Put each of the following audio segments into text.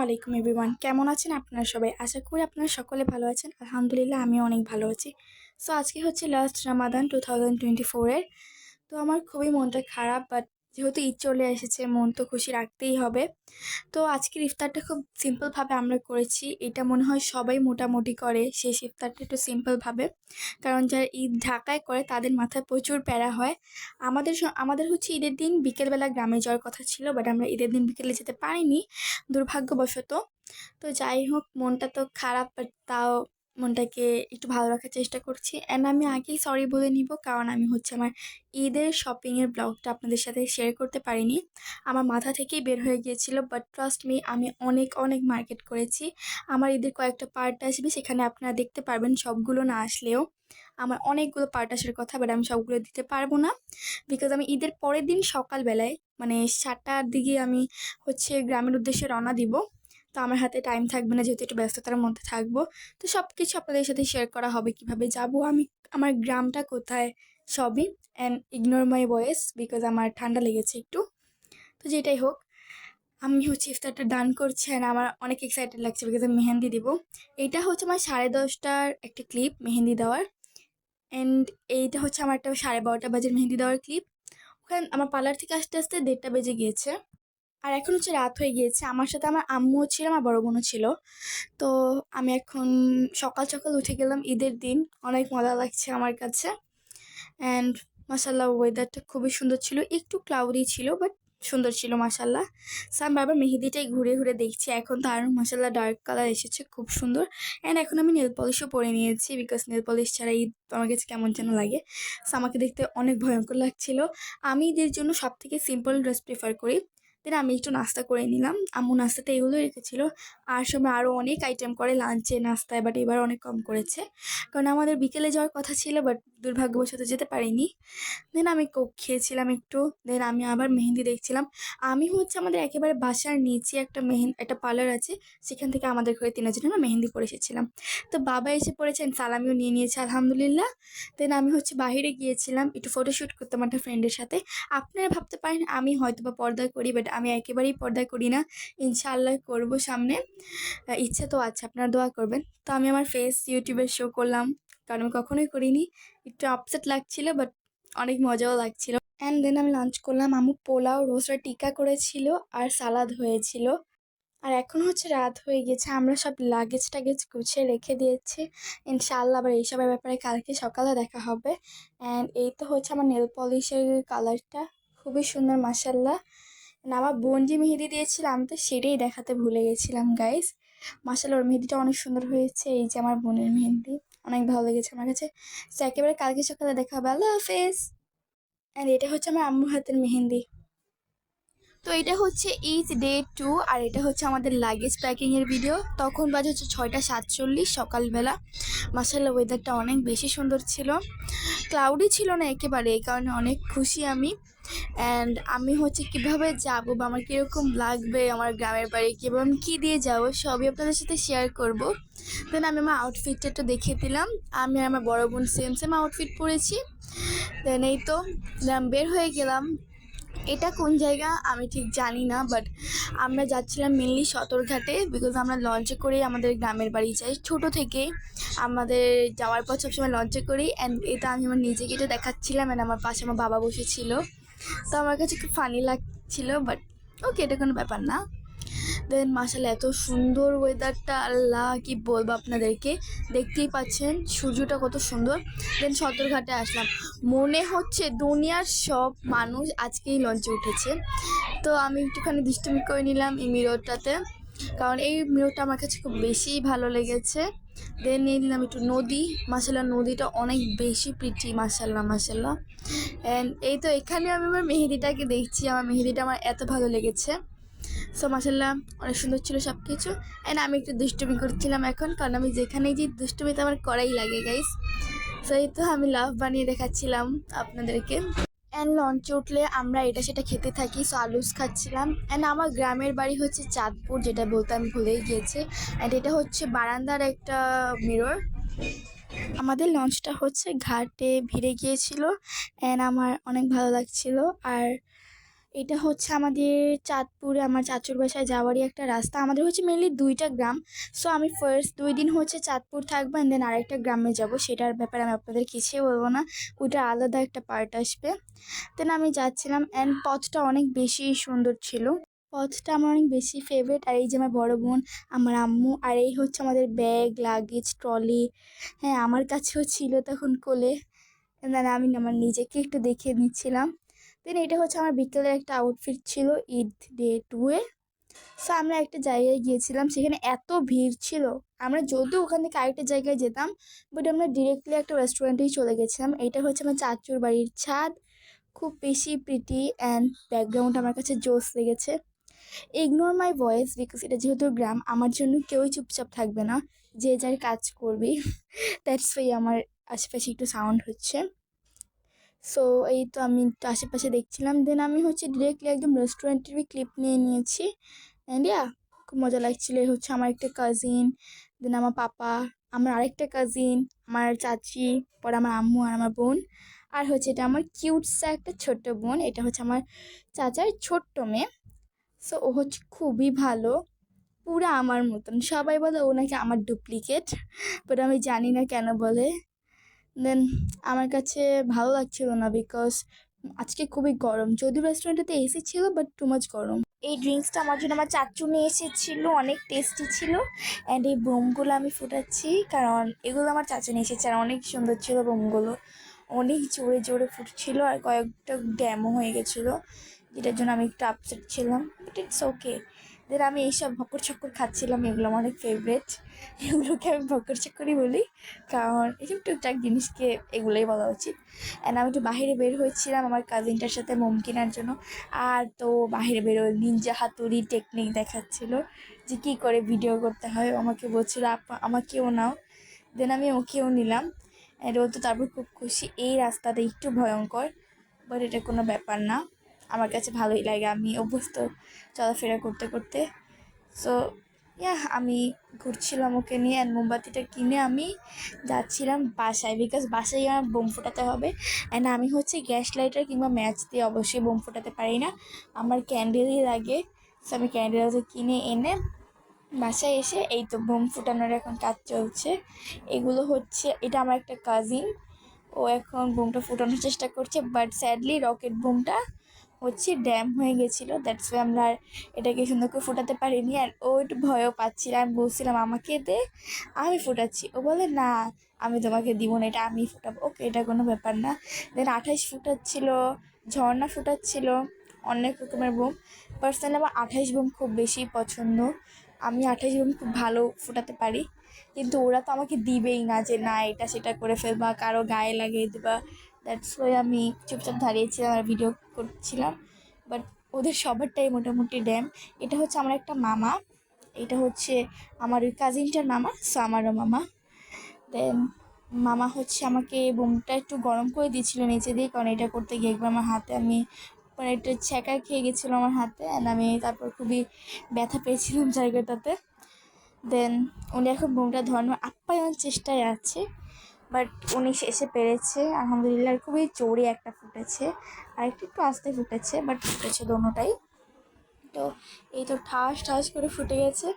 আলাইকুম এভরিওয়ান, কেমন আছেন আপনারা সবাই? আশা করি আপনারা সকলে ভালো আছেন। আলহামদুলিল্লাহ আমিও অনেক ভালো আছি। সো আজকে হচ্ছে লাস্ট রামাদান 2024-এর। তো আমার খুবই মনটা খারাপ, বাট যেহেতু ঈদ চলে এসেছে মন তো খুশি রাখতেই হবে। তো আজকের ইফতারটা খুব সিম্পলভাবে আমরা করেছি। এটা মনে হয় সবাই মোটামুটি করে, শেষ ইফতারটা একটু সিম্পলভাবে। কারণ যারা ঈদ ঢাকায় করে তাদের মাথায় প্রচুর প্যারা হয়। আমাদের হচ্ছে ঈদের দিন বিকেলবেলা গ্রামে যাওয়ার কথা ছিল, বাট আমরা ঈদের দিন বিকেলে যেতে পারিনি দুর্ভাগ্যবশত। তো যাই হোক, মনটা তো খারাপ, বাট তাও মনটাকে একটু ভালো রাখার চেষ্টা করছি। অ্যান্ড আমি আগেই সরি বলে নিব, কারণ আমি হচ্ছে আমার ঈদের শপিংয়ের ব্লগটা আপনাদের সাথে শেয়ার করতে পারিনি। আমার মাথা থেকেই বের হয়ে গিয়েছিল, বাট ট্রাস্ট মি, আমি অনেক অনেক মার্কেট করেছি। আমার ঈদের কয়েকটা পার্ট আসবে, সেখানে আপনারা দেখতে পারবেন। সবগুলো না আসলেও আমার অনেকগুলো পার্ট আসার কথা, বাট আমি সবগুলো দিতে পারবো না, বিকজ আমি ঈদের পরের দিন সকালবেলায় মানে 7টার দিকে আমি হচ্ছে গ্রামের উদ্দেশ্যে রওনা দিব। তো আমার হাতে টাইম থাকবে না, যেহেতু একটু ব্যস্ততার মধ্যে থাকবো। তো সব কিছু আপনাদের সাথে শেয়ার করা হবে, কিভাবে যাব আমি, আমার গ্রামটা কোথায়, সবই। And ignore my voice because আমার ঠান্ডা লেগেছে একটু। তো যেটাই হোক, আমি হচ্ছে ইফতারটা ডান করছি আর আমার অনেক এক্সাইটেড লাগছে বিকজ আমি মেহেন্দি দিব। এইটা হচ্ছে আমার 10:30টার একটা ক্লিপ মেহেন্দি দেওয়ার। অ্যান্ড এইটা হচ্ছে আমার একটা 12:30 বাজে মেহেন্দি দেওয়ার ক্লিপ। ওখানে আমার পার্লার থেকে আসতে আসতে 1:30টা বেজে গিয়েছে। আর এখন হচ্ছে রাত হয়ে গিয়েছে। আমার সাথে আমার আম্মুও ছিল, আমার বড় বোনও ছিল। তো আমি এখন সকাল সকাল উঠে গেলাম ঈদের দিন। অনেক মজা লাগছে আমার কাছে। অ্যান্ড মাসাল্লাহ ওয়েদারটা খুবই সুন্দর ছিল, একটু ক্লাউডি ছিল বাট সুন্দর ছিল মাসাল্লাহ। সো আমি বারবার মেহেদিটাই ঘুরে ঘুরে দেখছি। এখন তো আরও মাসাল্লাহ ডার্ক কালার এসেছে, খুব সুন্দর। অ্যান্ড এখন আমি নেল পলিশও পরে নিয়েছি, বিকজ নেল পলিশ ছাড়া ঈদ আমার কাছে কেমন যেন লাগে। সো আমাকে দেখতে অনেক ভয়ঙ্কর লাগছিল। আমি ঈদের জন্য সব থেকে সিম্পল ড্রেস প্রেফার করি। দেন আমি একটু নাস্তা করে নিলাম। আম্মু নাস্তাতে এগুলো রেখেছিল। আর সময় আরও অনেক আইটেম করে লাঞ্চে নাস্তায়, বাট এবার অনেক কম করেছে, কারণ আমাদের বিকেলে যাওয়ার কথা ছিল, বাট দুর্ভাগ্যবশত যেতে পারিনি। দেন আমি কোক খেয়েছিলাম একটু। দেন আমি আবার মেহেন্দি দেখছিলাম। আমি হচ্ছে আমাদের একেবারে বাসার নিচে একটা পার্লার আছে, সেখান থেকে আমাদের ঘরে 3 জনের আমরা মেহেন্দি করে এসেছিলাম। তো বাবা এসে পড়েছেন, সালামিও নিয়ে নিয়েছে আলহামদুলিল্লাহ। দেন আমি হচ্ছে বাইরে গিয়েছিলাম একটু ফটোশ্যুট করতাম একটা ফ্রেন্ডের সাথে। আপনারা ভাবতে পারেন আমি হয়তো বা পর্দা করি, বাট আমি একেবারেই পর্দা করি না। ইনশাআল্লাহ করব সামনে, ইচ্ছা তো আছে, আপনারা দোয়া করবেন। তো আমি আমার ফেস ইউটিউবে শো করলাম, কারণ আমি কখনোই করিনি। একটু আপসেট লাগছিল, বাট অনেক মজাও লাগছিল। অ্যান্ড দেন আমি লাঞ্চ করলাম। আম্মু পোলাও রোস্টার টিক্কা করেছিল আর সালাদ হয়েছিল। আর এখন হচ্ছে রাত হয়ে গেছে, আমরা সব লাগেজ টাগেজ গুছিয়ে রেখে দিয়েছি। ইনশাআল্লাহ আবার এইসবের ব্যাপারে কালকে সকালে দেখা হবে। অ্যান্ড এই তো হচ্ছে আমার নেল পলিশের কালারটা, খুবই সুন্দর মাসাল্লাহ। আমার বোন যে মেহেদি দিয়েছিল আমি তো সেটাই দেখাতে ভুলে গেছিলাম গাইস। মাসাল্লাহ ওর মেহেদিটা অনেক সুন্দর হয়েছে। এই যে আমার বোনের মেহেদি, অনেক ভালো লেগেছে আমার কাছে। তো একেবারে কালকে সকালে দেখা হবে, আল্লাহ হাফেজ। অ্যান্ড এটা হচ্ছে আমার আম্মুর হাতের মেহেন্দি। তো এটা হচ্ছে ইচ ডে 2, আর এটা হচ্ছে আমাদের লাগেজ প্যাকিংয়ের ভিডিও। তখন বাজে হচ্ছে 6:47 সকালবেলা। মাসাল্লাহ ওয়েদারটা অনেক বেশি সুন্দর ছিল, ক্লাউডি ছিল না একেবারে, এই কারণে অনেক খুশি আমি। অ্যান্ড আমি হচ্ছে কীভাবে যাবো বা আমার কীরকম লাগবে আমার গ্রামের বাড়ি, কীভাবে আমি কী দিয়ে যাবো সবই আপনাদের সাথে শেয়ার করব। দেন আমি আমার আউটফিটটা একটু দেখিয়ে দিলাম। আমি আর আমার বড় বোন সেম সেম আউটফিট পরেছি। দেন এই তো বের হয়ে গেলাম। এটা কোন জায়গা আমি ঠিক জানি না, বাট আমরা যাচ্ছিলাম মেনলি সদরঘাটে, বিকজ আমরা লঞ্চে করেই আমাদের গ্রামের বাড়ি যাই ছোটো থেকে। আমাদের যাওয়ার পর সবসময় লঞ্চে করি। অ্যান্ড এটা আমি আমার নিজেকে এটা দেখাচ্ছিলাম, অ্যান্ড আমার পাশে আমার বাবা বসেছিল। তো আমার কাছে খুব ফানি লাগছিল, বাট ওকে, এটা কোনো ব্যাপার না। দেন মাসাল্লাহ এত সুন্দর ওয়েদারটা, আল্লাহ কি বলবো আপনাদেরকে, দেখতেই পাচ্ছেন সূর্যটা কত সুন্দর। দেন সদরঘাটে আসলাম, মনে হচ্ছে দুনিয়ার সব মানুষ আজকেই লঞ্চে উঠেছে। তো আমি একটুখানি দুষ্টুমি করে নিলাম এই মিররটাতে, কারণ এই মিররটা আমার কাছে খুব বেশি ভালো লেগেছে। দেন নিয়ে নিলাম একটু নদী। মাসাল্লাহ নদীটা অনেক বেশি প্রিটি, মাসাল্লাহ মাসাল্লাহ। অ্যান্ড এই তো এখানে আমি আমার মেহেদিটাকে দেখছি, আমার মেহেদিটা আমার এত ভালো লেগেছে। সো মাসাল্লাহ অনেক সুন্দর ছিল সব কিছু। অ্যান্ড আমি একটু দুষ্টুমি করছিলাম এখন, কারণ আমি যেখানেই যে দুষ্টুমি তো আমার করাই লাগে গাইস। সো এই তো আমি লাভ বানিয়ে দেখাচ্ছিলাম আপনাদেরকে। অ্যান্ড লঞ্চে উঠলে আমরা এটা সেটা খেতে থাকি। সো আলুস খাচ্ছিলাম। অ্যান্ড আমার গ্রামের বাড়ি হচ্ছে চাঁদপুর, যেটা বলতে আমি ভুলেই গিয়েছি। অ্যান্ড এটা হচ্ছে বারান্দার একটা মিরর। আমাদের লঞ্চটা হচ্ছে ঘাটে ভিড়ে গিয়েছিল, অ্যান্ড আমার অনেক ভালো লাগছিল। আর এটা হচ্ছে আমাদের চাঁদপুরে আমার চাচুর বাসায় যাওয়ারই একটা রাস্তা। আমাদের হচ্ছে মেনলি 2টা গ্রাম। সো আমি ফার্স্ট 2 দিন হচ্ছে চাঁদপুর থাকবো, অ্যান্ড দেন আরেকটা গ্রামে যাব। সেটার ব্যাপারে আমি আপনাদের কিছুই বলবো না, ওইটা আলাদা একটা পার্ট আসবে। দেন আমি যাচ্ছিলাম, অ্যান্ড পথটা অনেক বেশি সুন্দর ছিল। পথটা আমার অনেক বেশি ফেভারিট। আর এই যে আমার বড় বোন, আমার আম্মু, আর এই হচ্ছে আমাদের ব্যাগ, লাগেজ, ট্রলি। হ্যাঁ, আমার কাছেও ছিল তখন কোলে। দেন আমি আমার নিজেকে একটু দেখিয়ে নিচ্ছিলাম। দেন এটা হচ্ছে আমার বিকেলের একটা আউটফিট ছিল ঈদ ডে 2-এ। সো আমরা একটা জায়গায় গিয়েছিলাম, সেখানে এত ভিড় ছিল। আমরা যদিও ওখান থেকে আরেকটা জায়গায় যেতাম, বাট আমরা ডিরেক্টলি একটা রেস্টুরেন্টেই চলে গেছিলাম। এটা হচ্ছে আমার চাচুর বাড়ির ছাদ। খুব বেশি প্রিটি অ্যান্ড ব্যাকগ্রাউন্ড আমার কাছে জোস লেগেছে। ইগনোর মাই ভয়েস, বিকজ এটা যেহেতু গ্রাম, আমার জন্য কেউই চুপচাপ থাকবে না, যে যার কাজ করবি। দ্যাটস ওয়াই আমার আশেপাশে একটু সাউন্ড হচ্ছে। সো এই তো আমি একটু আশেপাশে দেখছিলাম। দেন আমি হচ্ছে ডিরেক্টলি একদম রেস্টুরেন্টেরই ক্লিপ নিয়ে নিয়েছি। অ্যান্ড খুব মজা লাগছিলো। এই হচ্ছে আমার একটা কাজিন, দেন আমার পাপা, আমার আরেকটা কাজিন, আমার চাচি, পরে আমার আম্মু আর আমার বোন। আর হচ্ছে এটা আমার কিউটসা একটা ছোট্ট বোন, এটা হচ্ছে আমার চাচার ছোট্ট মেয়ে। সো ও হচ্ছে খুবই ভালো, পুরা আমার মতন। সবাই বলে ও নাকি আমার ডুপ্লিকেট, বাট আমি জানি না কেন বলে। দেন আমার কাছে ভালো লাগছিল না, বিকজ আজকে খুবই গরম। যদিও রেস্টুরেন্টটাতে এসি ছিল, বাট টু মাচ গরম। এই ড্রিঙ্কসটা আমার জন্য আমার চাচু নিয়ে এসেছিলো, অনেক টেস্টি ছিল। অ্যান্ড এই বোমগুলো আমি ফুটাচ্ছি, কারণ এগুলো আমার চাচু নিয়ে এসেছে, আর অনেক সুন্দর ছিল বোমগুলো। অনেক জোরে জোরে ফুটছিল, আর কয়েকটা ড্যামও হয়ে গেছিলো, যেটার জন্য আমি একটু আপসেট ছিলাম, বাট ইটস ওকে। দেন আমি এইসব ভক্কর চক্কর খাচ্ছিলাম, এগুলো আমার অনেক ফেভারেট। এগুলোকে আমি ভক্কর চক্করই বলি, কারণ এইসব টুকটাক জিনিসকে এগুলোই বলা উচিত। অ্যান্ড আমি একটু বাহিরে বের হয়েছিলাম আমার কাজিনটার সাথে মোম কেনার জন্য। আর তো বাহিরে বেরোয় নিনজা হাতুড়ি টেকনিক দেখাচ্ছিল, যে কী করে ভিডিও করতে হয়। আমাকে বলছিল আমাকেও নাও। দেন আমি ওকেও নিলাম, অ্যান্ড ও তো তারপর খুব খুশি। এই রাস্তাটা একটু ভয়ঙ্কর, বাট এটা কোনো ব্যাপার না, আমার কাছে ভালোই লাগে, আমি অভ্যস্ত চলাফেরা করতে করতে। সো আমি ঘুরছিলাম ওকে নিয়ে, অ্যান্ড মোমবাতিটা কিনে আমি যাচ্ছিলাম বাসায়, বিকজ বাসায় আমার বোম ফোটাতে হবে। অ্যান্ড আমি হচ্ছে গ্যাস লাইটার কিংবা ম্যাচ দিয়ে অবশ্যই বোম ফোটাতে পারি না, আমার ক্যান্ডেলই লাগে। সো আমি ক্যান্ডেলটা কিনে এনে বাসায় এসে এই তো বোম ফোটানোর এখন কাজ চলছে। এগুলো হচ্ছে, এটা আমার একটা কাজিন, ও এখন বোমটা ফোটানোর চেষ্টা করছে, বাট স্যাডলি রকেট বোমটা হচ্ছে ড্যাম হয়ে গেছিলো। দ্যাটস ওয়াই আমরা আর এটাকে সুন্দর করে ফোটাতে পারিনি। আর ও একটু ভয়ও পাচ্ছিল, আমি বলছিলাম আমাকে দে, আমি ফোটাচ্ছি। ও বলে না, আমি তোমাকে দিব না, এটা আমি ফোটাবো। ওকে, এটা কোনো ব্যাপার না। দেন 28 ফুটাচ্ছিল, ঝর্ণা ফুটাচ্ছিল, অনেক রকমের বোম। পার্সোনালি আমার 28 বোম খুব বেশি পছন্দ, আমি 28 বোম খুব ভালো ফোটাতে পারি। কিন্তু ওরা তো আমাকে দিবেই না, যে না এটা সেটা করে ফেলবা, কারো গায়ে লাগিয়ে দেবা। দ্যাটস ওয়াই আমি চুপচাপ দাঁড়িয়েছিলাম আর ভিডিও করছিলাম। বাট ওদের সবারটাই মোটামুটি ড্যাম। এটা হচ্ছে আমার একটা মামা, এটা হচ্ছে আমার ওই কাজিনটার মামা, সো আমারও মামা। দেন মামা হচ্ছে আমাকে বোমটা একটু গরম করে দিয়েছিল নিচে দিয়ে, কারণ এটা করতে গিয়ে একবার আমার হাতে আমি মানে একটু ছ্যাঁকা খেয়ে গেছিলো আমার হাতে, অ্যান্ড আমি তারপর খুবই ব্যথা পেয়েছিলাম জায়গাটাতে। দেন উনি এখন বোমটা ধরানোর আপ্যায়ন চেষ্টায় আছে, বাট উনি শেষে পেরেছে আলহামদুলিল্লাহ। খুবই জোরে একটা ফুটেছে, আর একটু আস্তে ফুটেছে, বাট ফুটেছে দোনোটাই। তো এই তো ঠাস ঠাস করে ফুটে গেছে।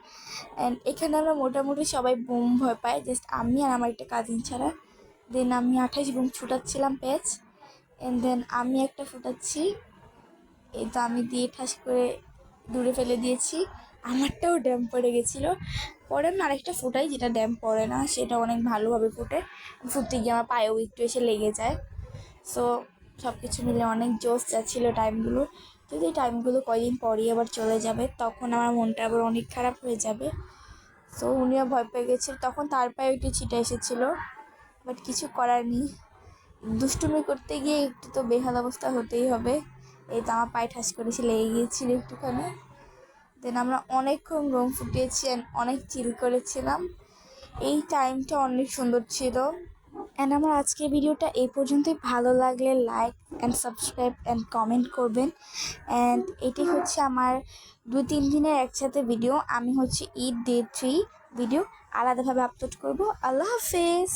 অ্যান্ড এখানে আমরা মোটামুটি সবাই বোম ভয় পাই, জাস্ট আমি আর আমার একটা কাজিন ছাড়া। দেন আমি 28 বোম ছুটাচ্ছিলাম প্যাচ, অ্যান্ড দেন আমি একটা ফুটাচ্ছি, এই তো আমি দিয়ে ঠাস করে দূরে ফেলে দিয়েছি। আমারটাও ড্যাম পড়ে গেছিলো। পরে আমি আরেকটা ফুটাই, যেটা ড্যাম পড়ে না, সেটা অনেক ভালোভাবে ফুটে। ফুটতে গিয়ে আমার পায়েও একটু এসে লেগে যায়। সো সব কিছু মিলে অনেক জোশ যাচ্ছিলো টাইমগুলো। যদি এই টাইমগুলো কয়দিন পরই আবার চলে যাবে, তখন আমার মনটা আবার অনেক খারাপ হয়ে যাবে। সো উনিও ভয় পেয়ে গেছিল, তখন তার পায়ে একটু ছিটা এসেছিলো, বাট কিছু করার নেই, দুষ্টুমি করতে গিয়ে একটু তো বেহাল অবস্থা হতেই হবে। এই তো আমার পায়ে ঠাস করেছে, লেগে গিয়েছিল একটুখানি। দেন আমরা অনেকক্ষণ বোম ফুটিয়েছি, অনেক চিল করেছিলাম। এই টাইমটা অনেক সুন্দর ছিল। অ্যান্ড আমার আজকের ভিডিওটা এই পর্যন্তই। ভালো লাগলে like and subscribe and comment করবেন। অ্যান্ড এটি হচ্ছে আমার 2-3 দিনের একসাথে ভিডিও। আমি হচ্ছে ঈদ ডে 3 ভিডিও আলাদাভাবে আপলোড করব। আল্লাহ হাফেজ।